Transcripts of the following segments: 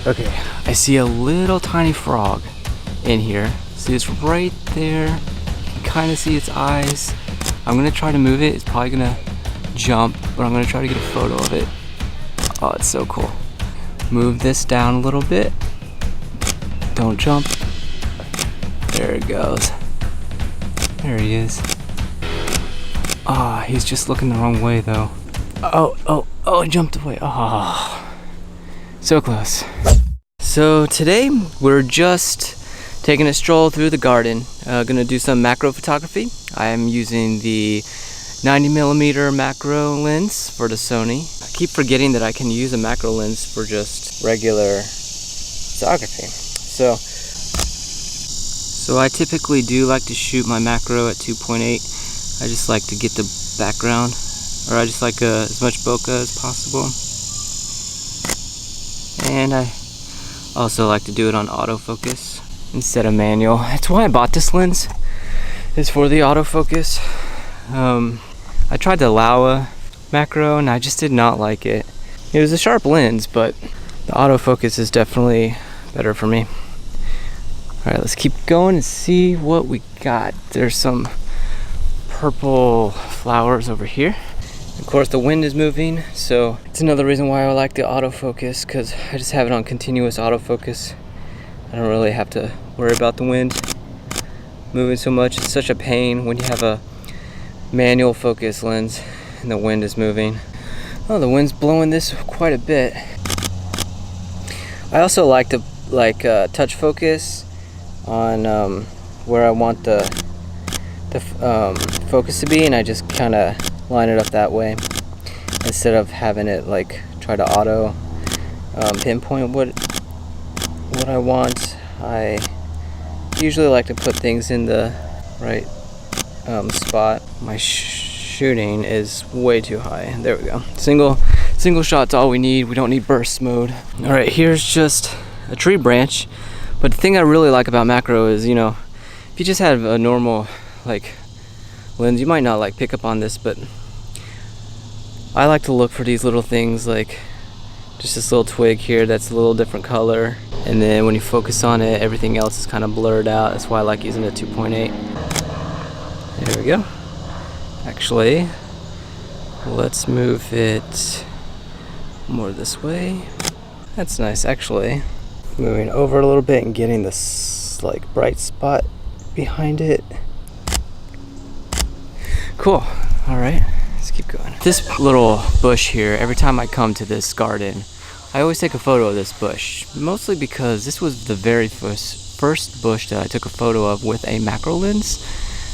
Okay, I see a little tiny frog in here. See, it's right there. You can kind of see its eyes. I'm gonna try to move it. It's probably gonna jump, but I'm gonna try to get a photo of it. Oh, it's so cool. Move this down a little bit. Don't jump. There it goes. There he is. Ah, he's just looking the wrong way though. Oh, he jumped away. Oh, so close. So today we're just taking a stroll through the garden. Gonna do some macro photography. I am using the 90mm macro lens for the Sony. I keep forgetting that I can use a macro lens for just regular photography. So I typically do like to shoot my macro at 2.8. I just like to get the background, or I just like as much bokeh as possible. And I also like to do it on autofocus instead of manual. That's why I bought this lens, is for the autofocus. I tried the Laowa macro and I just did not like it. It was a sharp lens, but the autofocus is definitely better for me. All right, let's keep going and see what we got. There's some purple flowers over here. Of course, the wind is moving, so it's another reason why I like the autofocus, because I just have it on continuous autofocus. I don't really have to worry about the wind moving so much. It's such a pain when you have a manual focus lens and the wind is moving. Oh, the wind's blowing this quite a bit. I also like to touch focus on where I want the focus to be, and I just kind of line it up that way instead of having it like try to auto pinpoint what I want. I usually like to put things in the right spot. My shooting is way too high. There we go. Single shot's all we need. We don't need burst mode. All right, here's just a tree branch. But the thing I really like about macro is, you know, if you just have a normal like lens, you might not like pick up on this, but I like to look for these little things, like just this little twig here that's a little different color, and then when you focus on it, everything else is kind of blurred out. That's why I like using a 2.8. There we go. Actually, let's move it more this way. That's nice. Actually, moving over a little bit and getting this like bright spot behind it. Cool. All right, let's keep going. This little bush here, every time I come to this garden, I always take a photo of this bush, mostly because this was the very first bush that I took a photo of with a macro lens,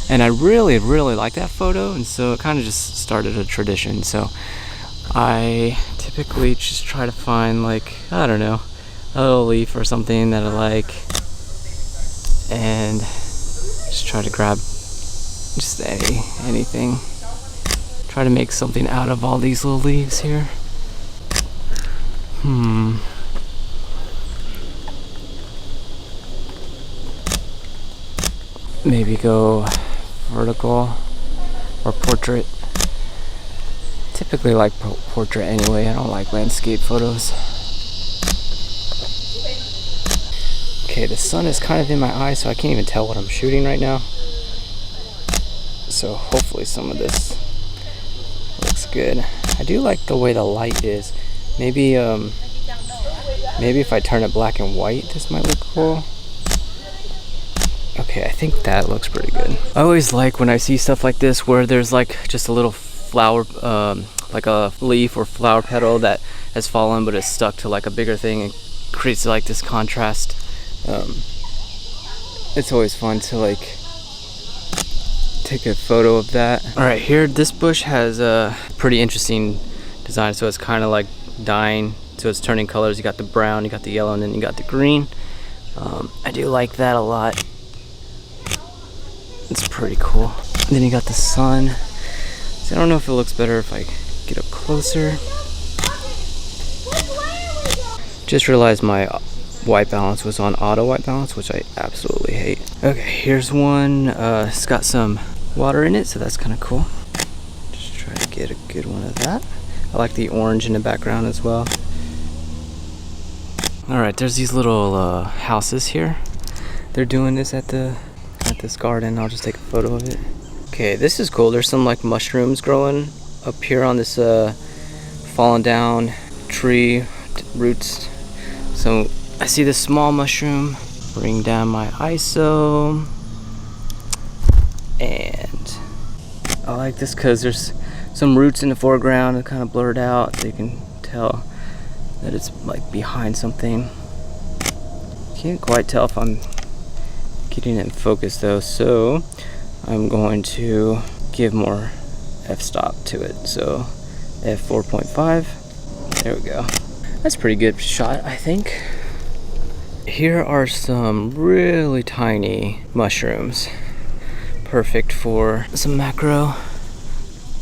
and I really like that photo, and so it kind of just started a tradition. So I typically just try to find, like, I don't know, a little leaf or something that I like, and just try to grab just anything. Try to make something out of all these little leaves here. Maybe go vertical or portrait. Typically like portrait anyway. I don't like landscape photos. Okay, the sun is kind of in my eye, so I can't even tell what I'm shooting right now. So hopefully some of this looks good. I do like the way the light is. Maybe if I turn it black and white, this might look cool. Okay, I think that looks pretty good. I always like when I see stuff like this where there's like just a little flower, like a leaf or flower petal that has fallen but it's stuck to like a bigger thing and creates like this contrast. It's always fun to like take a photo of that. All right, here this bush has a pretty interesting design. So it's kind of like dying, so it's turning colors. You got the brown, you got the yellow, and then you got the green. I do like that a lot. It's pretty cool. And then you got the sun. So I don't know if it looks better if I get up closer. Just realized my white balance was on auto white balance, which I absolutely hate. Okay, here's one. It's got some water in it, so that's kind of cool. Just try to get a good one of that. I like the orange in the background as well. All right, there's these little houses here. They're doing this at this garden. I'll just take a photo of it. Okay, this is cool. There's some like mushrooms growing up here on this fallen down tree roots. So I see this small mushroom. Bring down my ISO. And I like this because there's some roots in the foreground and kind of blurred out. So you can tell that it's like behind something. Can't quite tell if I'm getting it in focus though, so I'm going to give more f-stop to it. So f4.5, there we go. That's a pretty good shot, I think. Here are some really tiny mushrooms. Perfect for some macro.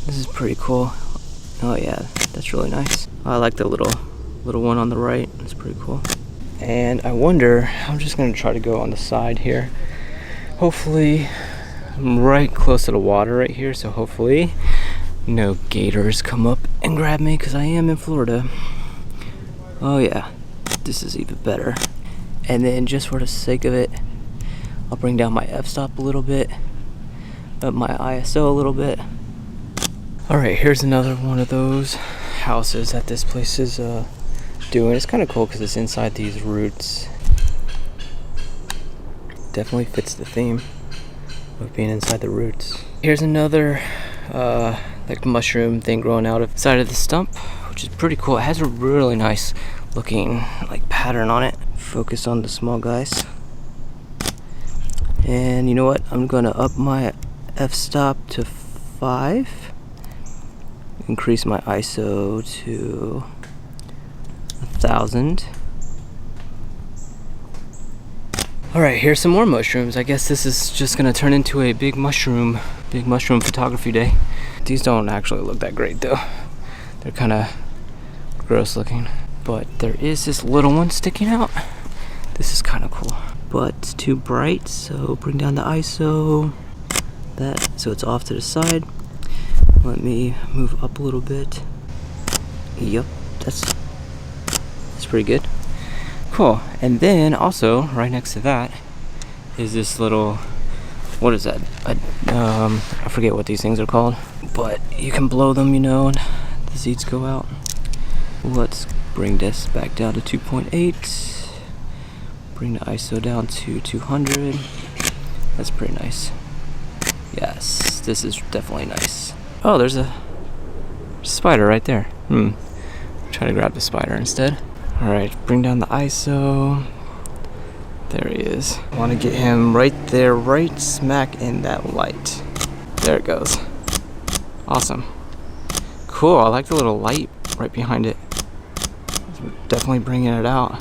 This is pretty cool. Oh yeah, that's really nice. I like the little one on the right. It's pretty cool. And I wonder, I'm just gonna try to go on the side here. Hopefully, I'm right close to the water right here, so hopefully no gators come up and grab me, because I am in Florida. Oh yeah, this is even better. And then just for the sake of it, I'll bring down my f-stop a little bit, up my ISO a little bit. All right, here's another one of those houses that this place is doing. It's kind of cool because it's inside these roots. Definitely fits the theme of being inside the roots. Here's another like mushroom thing growing out of the side of the stump, which is pretty cool. It has a really nice looking like pattern on it. Focus on the small guys. And you know what? I'm gonna up my f-stop to 5. Increase my ISO to 1000. All right, here's some more mushrooms. I guess this is just gonna turn into a big mushroom photography day. These don't actually look that great though. They're kind of gross looking. But there is this little one sticking out. This is kind of cool, but it's too bright, so bring down the ISO. That, so it's off to the side. Let me move up a little bit. Yep, that's pretty good. Cool. And then also right next to that is this little, what is that? I forget what these things are called, but you can blow them, you know, and the seeds go out. Let's bring this back down to 2.8. Bring the ISO down to 200. That's pretty nice. Yes, this is definitely nice. Oh, there's a spider right there. Try to grab the spider instead. All right, bring down the ISO. There he is. I want to get him right there, right smack in that light. There it goes. Awesome. Cool, I like the little light right behind it. Definitely bringing it out.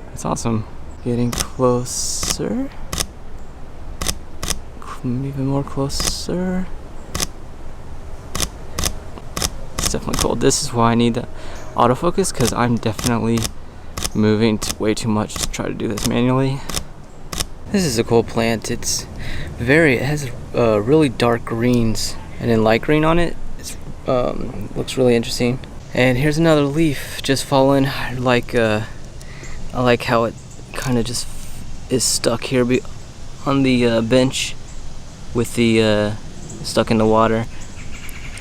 That's awesome. Getting closer. Even more closer. It's definitely cool. This is why I need the autofocus, because I'm definitely moving way too much to try to do this manually. This is a cool plant. It has really dark greens and then light green on it. It's looks really interesting. And here's another leaf just fallen. I like how it kind of just is stuck here on the bench with the stuck in the water.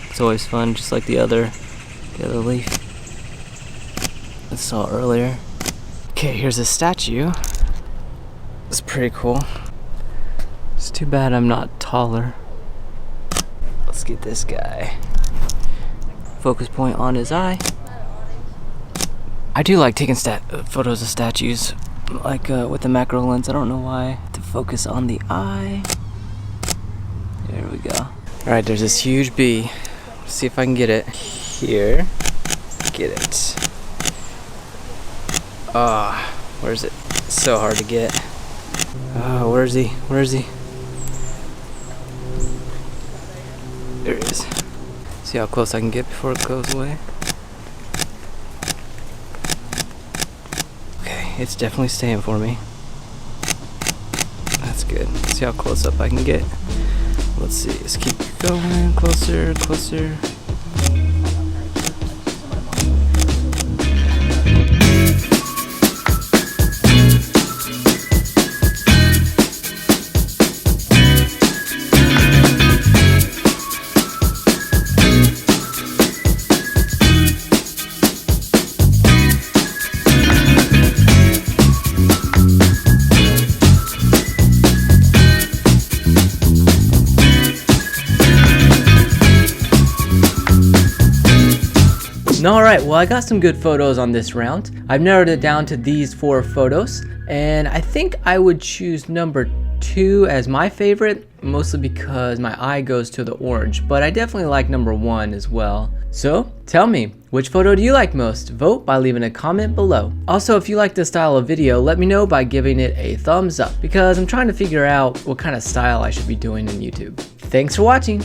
It's always fun, just like the other leaf I saw earlier. Okay, here's a statue. It's pretty cool. It's too bad I'm not taller. Let's get this guy. Focus point on his eye. I do like taking photos of statues, like with the macro lens. I don't know why. To focus on the eye. There we go. All right, there's this huge bee. Let's see if I can get it. Here. Get it. Where is it? It's so hard to get. Where is he? Where is he? There he is. See how close I can get before it goes away. Okay, it's definitely staying for me. That's good. See how close up I can get. Let's see, let's keep going, closer, closer. Alright, well, I got some good photos on this round. I've narrowed it down to these 4 photos, and I think I would choose number 2 as my favorite, mostly because my eye goes to the orange, but I definitely like number 1 as well. So tell me, which photo do you like most? Vote by leaving a comment below. Also, if you like this style of video, let me know by giving it a thumbs up, because I'm trying to figure out what kind of style I should be doing in YouTube. Thanks for watching.